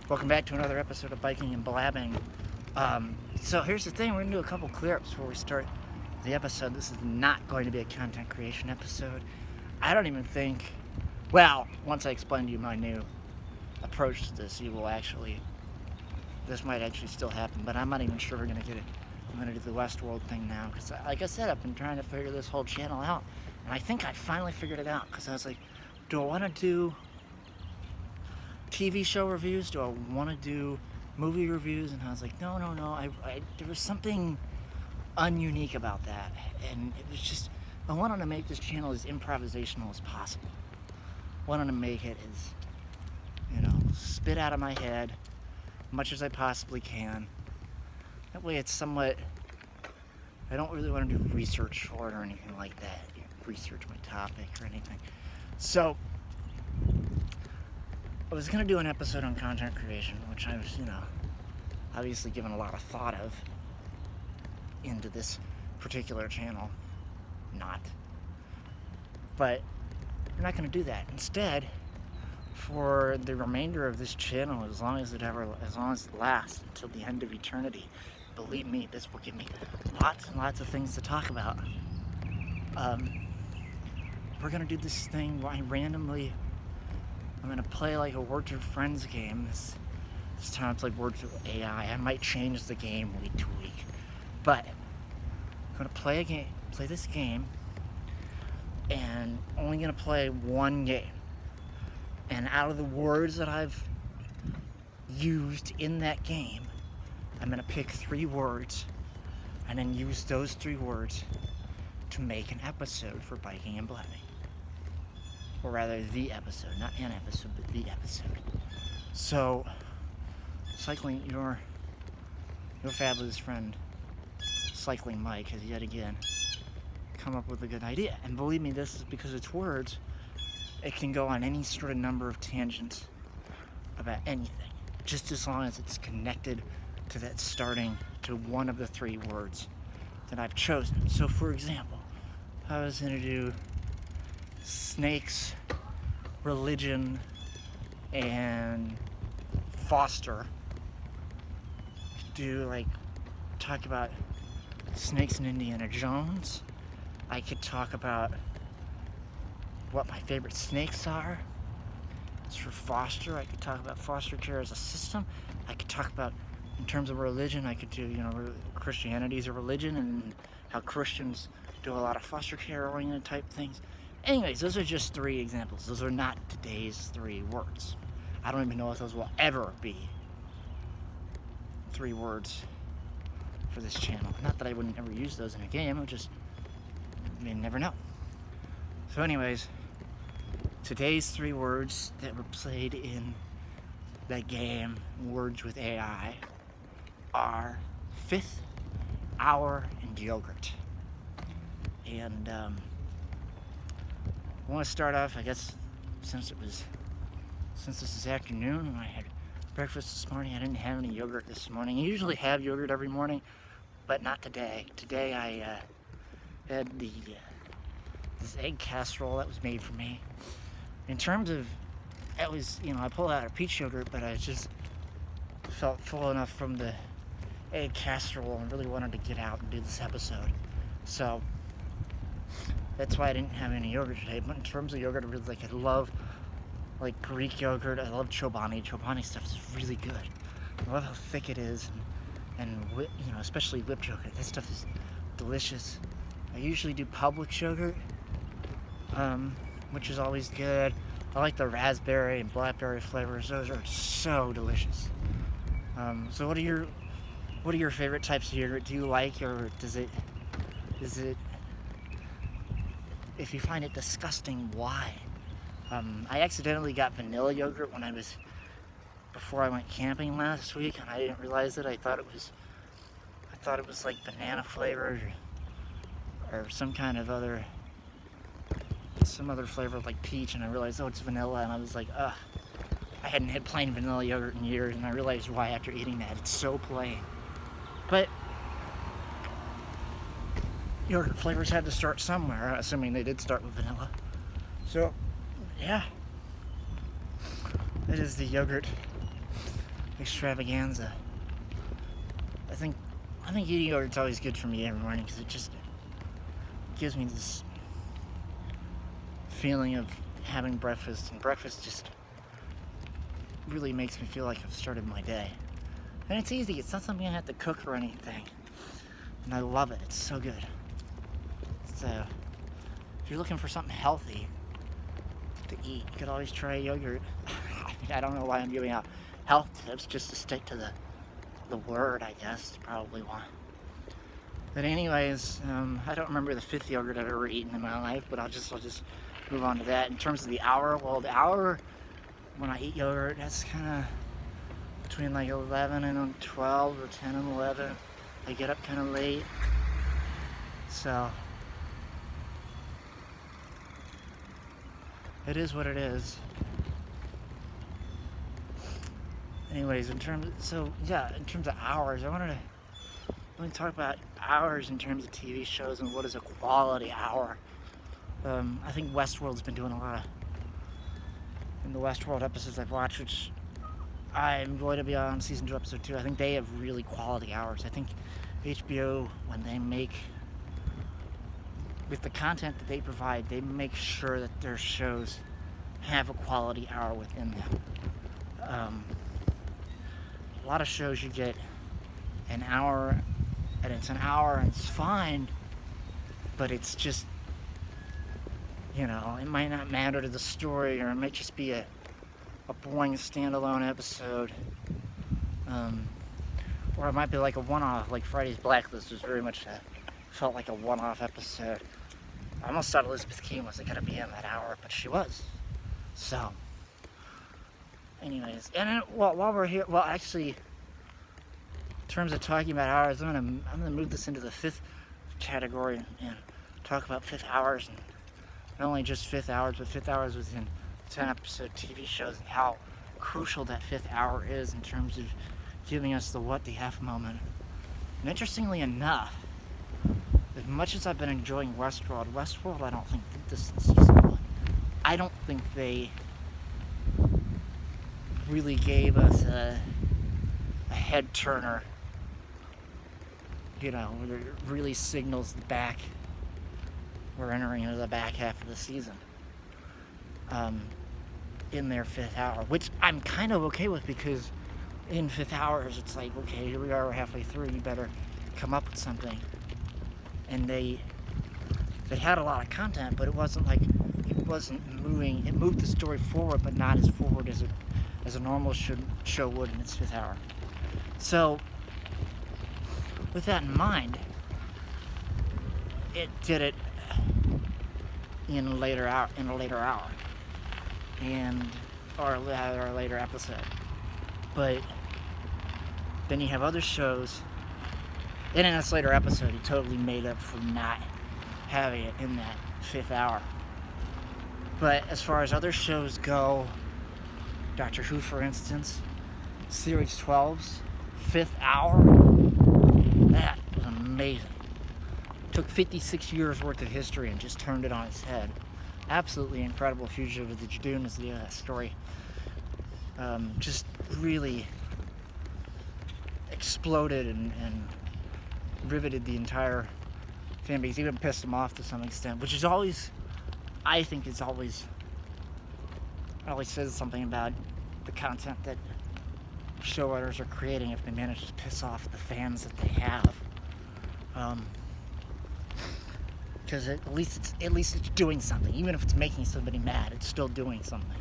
Welcome back to another episode of Biking and Blabbing. So here's the thing, we're going to do a couple clear-ups before we start the episode. This is not going to be a content creation episode. I don't even think, well, once I explain to you my new approach to this, this might actually still happen, but I'm not even sure we're going to get it. I'm going to do the Westworld thing now, because like I said, I've been trying to figure this whole channel out, and I think I finally figured it out, because I was like, do I want to do TV show reviews? Do I want to do movie reviews? And I was like, no. There was something ununique about that, and it was just, I wanted to make this channel as improvisational as possible. I wanted to make it as, spit out of my head much as I possibly can. That way it's somewhat, I don't really want to do research for it or anything like that, research my topic or anything. So I was going to do an episode on content creation, which I was, obviously given a lot of thought of into this particular channel. Not. But we're not going to do that. Instead, for the remainder of this channel, as long as it lasts until the end of eternity, believe me, this will give me lots and lots of things to talk about. We're going to do this thing where I'm going to play like a Words with Friends game. This time it's like Words with AI. I might change the game week to week. But I'm going to play this game, and only going to play one game. And out of the words that I've used in that game, I'm going to pick 3 words and then use those 3 words to make an episode for Biking and Blabbing. Or rather, the episode, not an episode, but the episode. So, cycling, your fabulous friend, Cycling Mike, has yet again come up with a good idea. And believe me, this is because it's words. It can go on any sort of number of tangents about anything, just as long as it's connected to that starting to one of the 3 words that I've chosen. So, for example, I was going to do snakes, religion, and foster. Talk about snakes and Indiana Jones. I could talk about what my favorite snakes are. As for foster, I could talk about foster care as a system. I could talk about, in terms of religion, I could do, Christianity as a religion and how Christians do a lot of foster care oriented type things. Anyways, those are just 3 examples. Those are not today's 3 words. I don't even know if those will ever be 3 words for this channel. Not that I wouldn't ever use those in a game, you never know. So anyways, today's 3 words that were played in the game Words with AI are 5th, hour, and yogurt. And I want to start off, I guess, since this is afternoon and I had breakfast this morning. I didn't have any yogurt this morning. I usually have yogurt every morning, but not today. Today I had this egg casserole that was made for me. In terms of, it was, I pulled out a peach yogurt, but I just felt full enough from the egg casserole and really wanted to get out and do this episode. So that's why I didn't have any yogurt today. But in terms of yogurt, I love Greek yogurt. I love Chobani. Chobani stuff is really good. I love how thick it is, and especially whipped yogurt. That stuff is delicious. I usually do Publix yogurt, which is always good. I like the raspberry and blackberry flavors. Those are so delicious. So what are your favorite types of yogurt? Do you like, or is it, if you find it disgusting, why? I accidentally got vanilla yogurt before I went camping last week, and I didn't realize it. I thought it was like banana flavored or some other flavor like peach, and I realized, oh, it's vanilla, and I was like, ugh. I hadn't had plain vanilla yogurt in years, and I realized why after eating that. It's so plain. But yogurt flavors had to start somewhere, assuming they did start with vanilla. So, yeah. That is the yogurt extravaganza. I think eating yogurt's always good for me every morning because it just gives me this feeling of having breakfast, and breakfast just really makes me feel like I've started my day. And it's easy, it's not something I have to cook or anything. And I love it, it's so good. So, if you're looking for something healthy to eat, you could always try yogurt. I don't know why I'm giving out health tips, just to stick to the word, I guess, probably why. But anyways, I don't remember the 5th yogurt I've ever eaten in my life, but I'll just move on to that. In terms of the hour, well, the hour when I eat yogurt, that's kind of between like 11 and 12 or 10 and 11. I get up kind of late, so it is what it is. Anyways, in terms of hours, I wanted to talk about hours in terms of TV shows and what is a quality hour. I think Westworld's been doing a lot in the Westworld episodes I've watched, which I'm going to be on season 2, episode 2. I think they have really quality hours. I think HBO, when they make, with the content that they provide, they make sure that their shows have a quality hour within them. A lot of shows you get an hour, and it's an hour and it's fine, but it's just, you know, it might not matter to the story, or it might just be a boring standalone episode, or it might be like a one-off, like Friday's Blacklist was very much felt like a one-off episode. I almost thought Elizabeth King wasn't going to be in that hour, but she was. So, anyways, and then, while we're here, well, actually, in terms of talking about hours, I'm gonna move this into the 5th category and talk about 5th hours, and not only just 5th hours, but 5th hours within 10-episode TV shows, and how crucial that 5th hour is in terms of giving us the what the F moment. And interestingly enough, as much as I've been enjoying Westworld, I don't think did this in season 1. I don't think they really gave us a head turner, you know, where it really signals the back. We're entering into the back half of the season. In their 5th hour, which I'm kind of okay with, because in 5th hours, it's like, okay, here we are, we're halfway through, you better come up with something. And they had a lot of content, but it wasn't moving. It moved the story forward, but not as forward as a normal show would in its 5th hour. So, with that in mind, it did it in a later hour, or a later episode. But then you have other shows, and in this later episode, he totally made up for not having it in that 5th hour. But as far as other shows go, Doctor Who, for instance, Series 12's 5th hour, that was amazing. Took 56 years worth of history and just turned it on its head. Absolutely incredible. Fugitive of the Judoon is the story. Just really exploded and riveted the entire fan base, even pissed them off to some extent, which is always, I think it's always says something about the content that showrunners are creating if they manage to piss off the fans that they have. Because at least it's doing something. Even if it's making somebody mad, it's still doing something.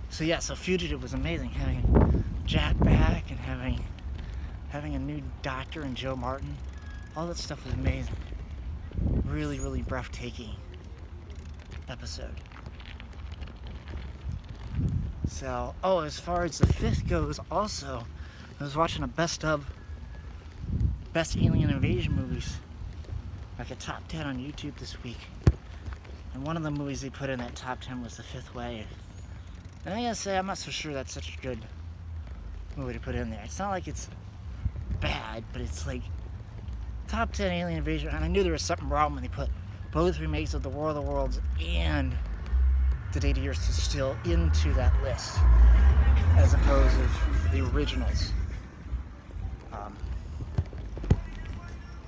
So yeah, so Fugitive was amazing, having Jack back and having a new Doctor and Joe Martin. All that stuff was amazing. Really, really breathtaking episode. So, as far as the 5th goes, also, I was watching a best alien invasion movies, like a top 10 on YouTube this week. And one of the movies they put in that top 10 was The Fifth Wave. And I gotta say, I'm not so sure that's such a good movie to put in there. It's not like it's bad, but it's like top 10 alien invasion. And I knew there was something wrong when they put both remakes of The War of the Worlds and the data years still into that list, as opposed to the originals.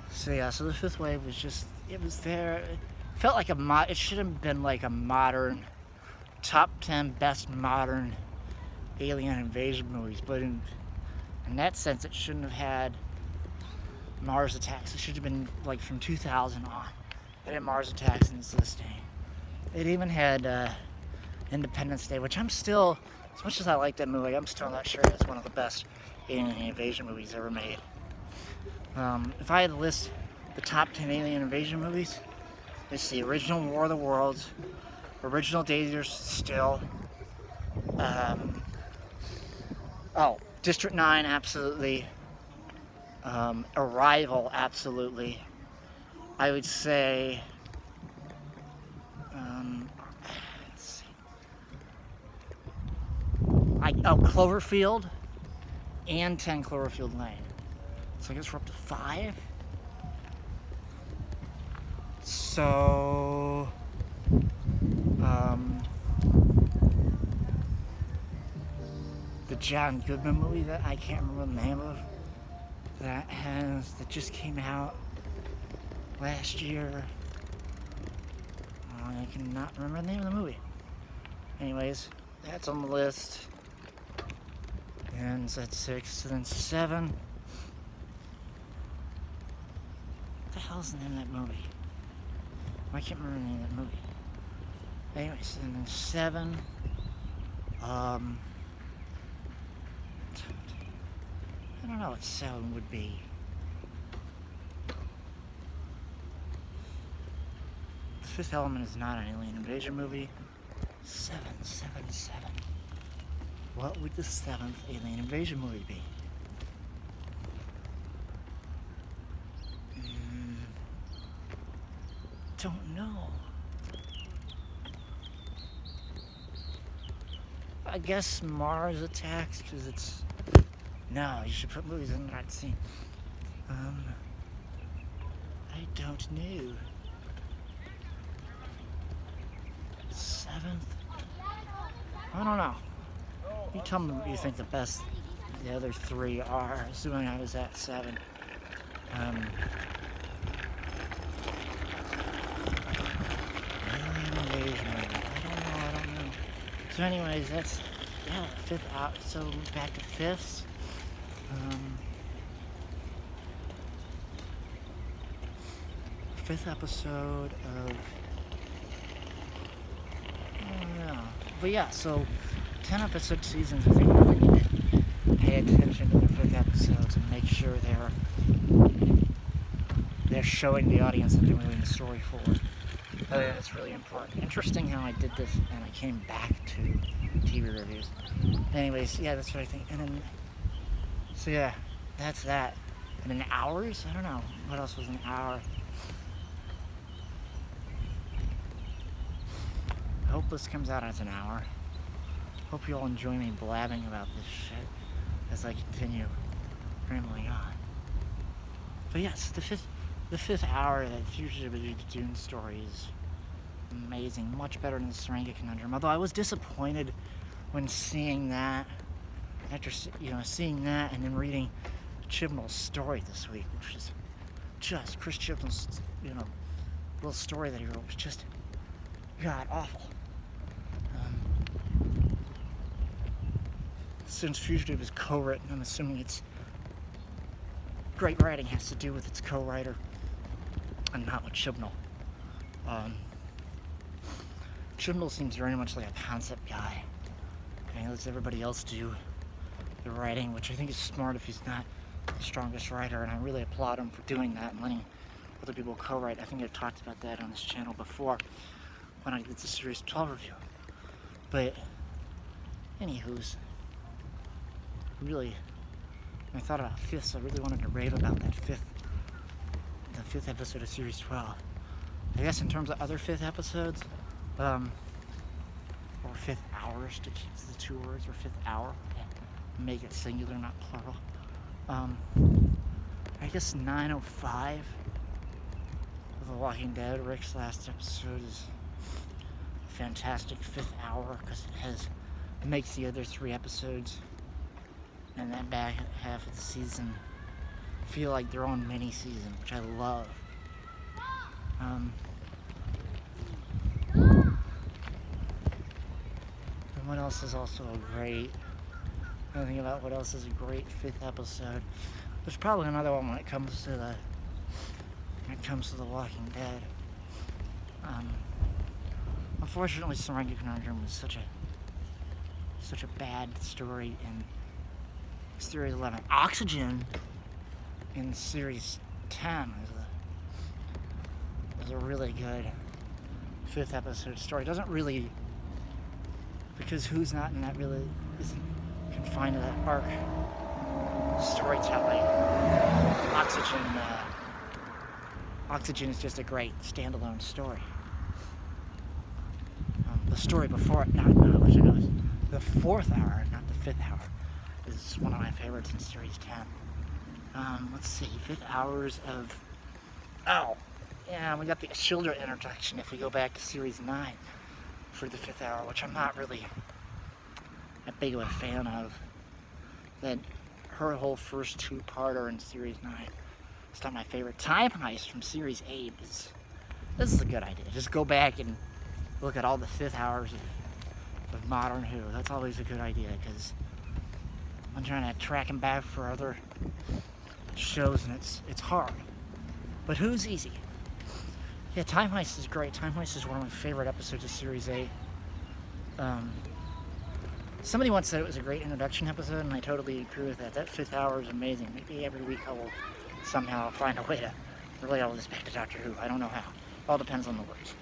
So yeah, so the fifth wave was just, it was there. It felt like it should have been like a modern, top 10 best modern alien invasion movies, but in that sense, it shouldn't have had Mars Attacks. It should have been like from 2000 on. It had Mars Attacks in its listing. It even had Independence Day, which I'm still, as much as I like that movie, I'm still not sure it's one of the best alien invasion movies ever made. If I had to list the top 10 alien invasion movies, it's the original War of the Worlds, original Danger Still, District 9, absolutely, Arrival, absolutely. I would say, let's see. Cloverfield and 10 Cloverfield Lane. So I guess we're up to 5. So, the John Goodman movie that I can't remember the name of, that just came out last year. I cannot remember the name of the movie. Anyways, that's on the list. And so that's 6, so then 7. What the hell's the name of that movie? I can't remember the name of that movie. Anyways, and then 7. I don't know what 7 would be. The Fifth Element is not an alien invasion movie. 7. What would the 7th alien invasion movie be? Don't know. I guess Mars Attacks, because it's... No, you should put movies in that I'd seen. I don't know. 7th? I don't know. You tell me what you think the other 3 are, assuming I was at 7. Alien invasion. I don't know. So anyways, that's, 5th out. So back to 5ths. 5th episode of, I don't know. But yeah, so 10 episode seasons, I think we really need to pay attention to the 5th episodes and make sure they're showing the audience that they're moving the story forward. I think that's really important. Interesting how I did this and I came back to TV reviews. Anyways, yeah, that's what I think. And then, so yeah, that's that. And then hours? I don't know. What else was an hour? I hope this comes out as an hour. Hope you all enjoy me blabbing about this shit as I continue rambling on. But yes, the fifth hour that Fugitive Dune story is amazing, much better than the Serenga Conundrum. Although I was disappointed when seeing that, after seeing that and then reading Chibnall's story this week, which was just Chris Chibnall's little story that he wrote was just god awful. Since Fugitive is co-written, I'm assuming it's great writing has to do with its co-writer and not with Chibnall. Chibnall seems very much like a concept guy. And he lets everybody else do the writing, which I think is smart if he's not the strongest writer, and I really applaud him for doing that and letting other people co-write. I think I've talked about that on this channel before when I did the Series 12 review. But, anywho's, really, when I thought about fifths, I really wanted to rave about the fifth episode of Series 12. I guess in terms of other 5th episodes, or 5th hours to keep the 2 words, or 5th hour, make it singular, not plural. I guess 905 of The Walking Dead, Rick's last episode, is fantastic fifth hour because it makes the other 3 episodes and that back half of the season feel like their own mini season, which I love. And what else is also a great? I think about what else is a great 5th episode. There's probably another one when it comes to the Walking Dead. Unfortunately, Surrender Conundrum was such a bad story in Series 11. Oxygen in Series 10 is a really good 5th episode story. It doesn't really, because who's not in that really isn't confined to that arc storytelling. Oxygen is just a great standalone story. The story before it, which I know is the 4th hour, not the 5th hour, is one of my favorites in Series 10. Let's see, 5th hours of... Oh, yeah, we got the Shilda introduction if we go back to Series 9 for the 5th hour, which I'm not really that big of a fan of. That her whole first 2-parter in Series 9 is not my favorite. Time Heist from Series 8 this is a good idea. Just go back and look at all the 5th hours of Modern Who. That's always a good idea because I'm trying to track him back for other shows and it's hard. But Who's easy. Yeah, Time Heist is great. Time Heist is one of my favorite episodes of Series 8. Somebody once said it was a great introduction episode, and I totally agree with that. That 5th hour is amazing. Maybe every week I will somehow find a way to relate all this back to Doctor Who. I don't know how. It all depends on the words.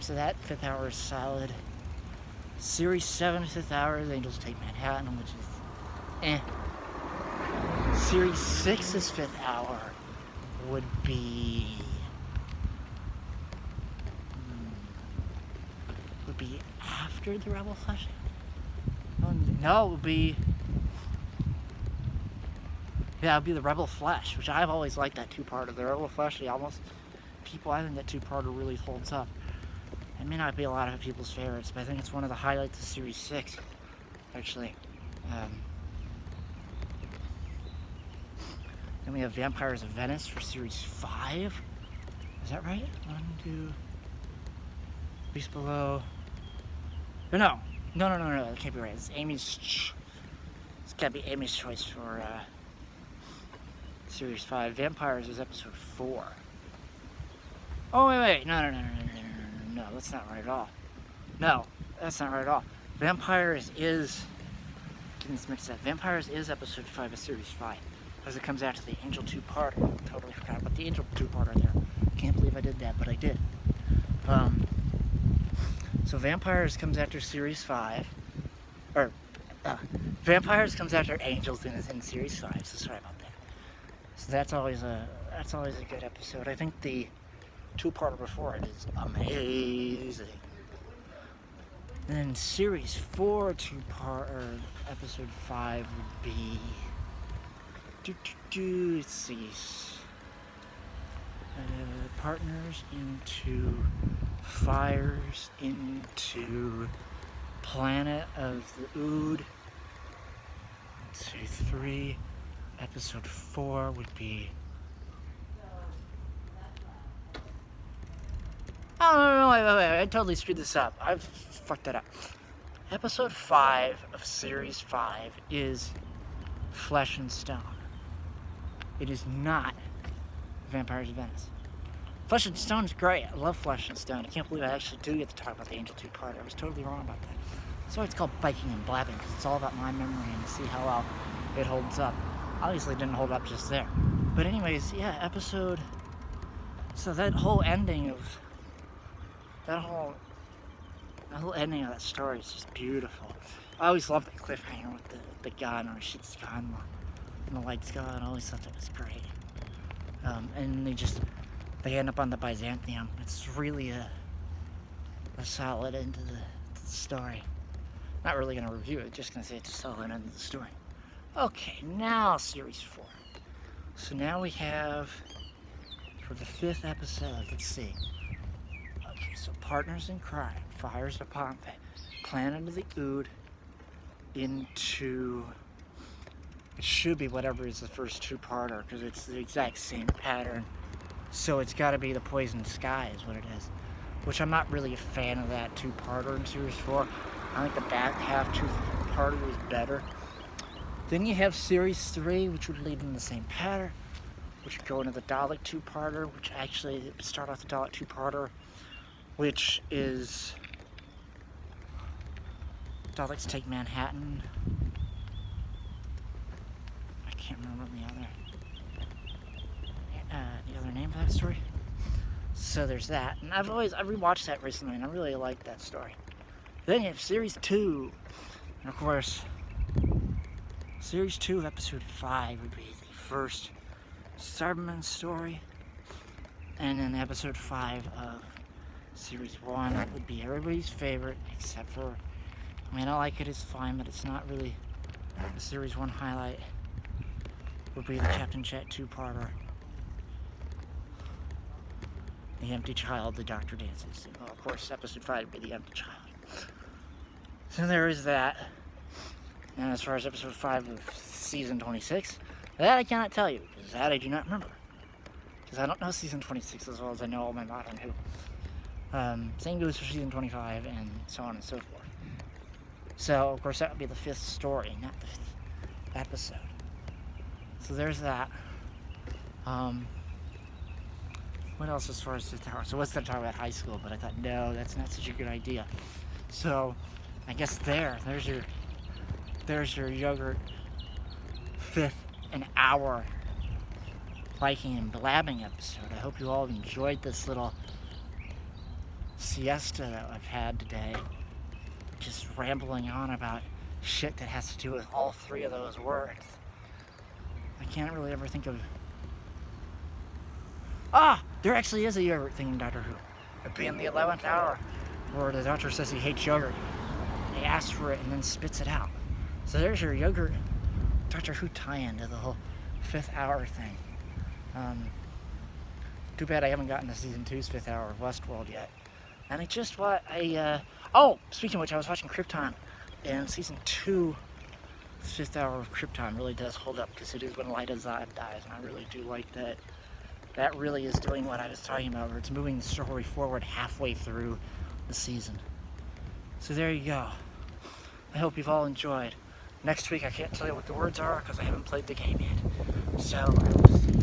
So that 5th hour is solid. Series 7 5th hour, The Angels Take Manhattan, which is Series 6's 5th hour would be after the Rebel Flesh. No, it would be the Rebel Flesh, which I've always liked that 2-parter. The Rebel Flesh, I think that 2-parter really holds up. It may not be a lot of people's favorites, but I think it's one of the highlights of Series 6, actually. Then we have Vampires of Venice for Series 5. Is that right? 1, 2... Beast Below... No, that can't be right. It's it's gotta be Amy's choice for Series 5. Vampires is Episode 4. Oh, wait. No, that's not right at all. No, that's not right at all. Vampires is... Getting this mixed up. Vampires is Episode 5 of Series 5. Because it comes after the Angel 2-parter. Totally forgot about the Angel 2-parter there. Can't believe I did that, but I did. So Vampires comes after Series 5. Vampires comes after Angels and is in Series 5, so sorry about that. So that's always a good episode. I think the 2-parter before it is amazing. And then Series 4 2-parter, Episode 5 would be... let's see. Partners into Fires into Planet of the Ood. 2, 3. Episode 4 would be... Oh, no, wait. I totally screwed this up. I've fucked that up. Episode 5 of Series 5 is Flesh and Stone. It is not Vampires of Venice. Flesh and Stone is great. I love Flesh and Stone. I can't believe I actually do get to talk about the Angel 2-parter. I was totally wrong about that. That's why it's called Biking and Blabbing, because it's all about my memory and to see how well it holds up. Obviously it didn't hold up just there. But anyways, yeah, episode... So that whole ending of... That whole ending of that story is just beautiful. I always loved the cliffhanger with the gun, or shit's gone, and the light's gone. I always thought that was great. And they end up on the Byzantium. It's really a solid end to the story. Not really going to review it, just going to say it's a solid end to the story. Okay, now Series 4. So now we have, for the 5th episode, let's see. Okay, so partners in crime, fires of Pompeii, planet of the Ood into, it should be whatever is the first two-parter, because it's the exact same pattern. So it's got to be the Poisoned Sky is what it is, which I'm not really a fan of that two-parter in Series 4. I think the back half two-parter was better. Then you have Series 3, which would lead in the same pattern, which would go into the Dalek two-parter, which actually start off the Dalek two-parter, which is Daleks Take Manhattan. I can't remember the other name for that story. So there's that, and I've rewatched that recently, and I really like that story. Then you have Series 2, and of course, Series 2 of Episode 5 would be the first Cyberman story, and then Episode 5 of Series 1 would be everybody's favorite, except for, I mean, I like it, it's fine, but it's not really the Series 1 highlight. Would be the Captain Chat two-parter. The Empty Child, the Doctor Dances. Well, of course, Episode 5 would be the Empty Child. So there is that. And as far as Episode 5 of Season 26, that I cannot tell you, because that I do not remember. Because I don't know Season 26 as well as I know all my Modern Who. Same goes for Season 25, and so on and so forth. So, of course, that would be the 5th story, not the 5th episode. So there's that. What else as far as the tower? So what's that talk about high school? But I thought, no, that's not such a good idea. So I guess there's your yogurt 5th and hour Viking and Blabbing episode. I hope you all enjoyed this little siesta that I've had today. Just rambling on about shit that has to do with all 3 of those words. I can't really ever think of... There actually is a yogurt thing in Doctor Who. It'd be in the 11th hour, where the Doctor says he hates yogurt. He asks for it and then spits it out. So there's your yogurt Doctor Who tie-in to the whole 5th hour thing. Too bad I haven't gotten to Season 2's 5th hour of Westworld yet. And speaking of which, I was watching Krypton, and Season 2's 5th hour of Krypton really does hold up, because it is when Lyta Zod dies, and I really do like that. That really is doing what I was talking about, where it's moving the story forward halfway through the season. So there you go. I hope you've all enjoyed. Next week I can't tell you what the words are, because I haven't played the game yet. So I will see you.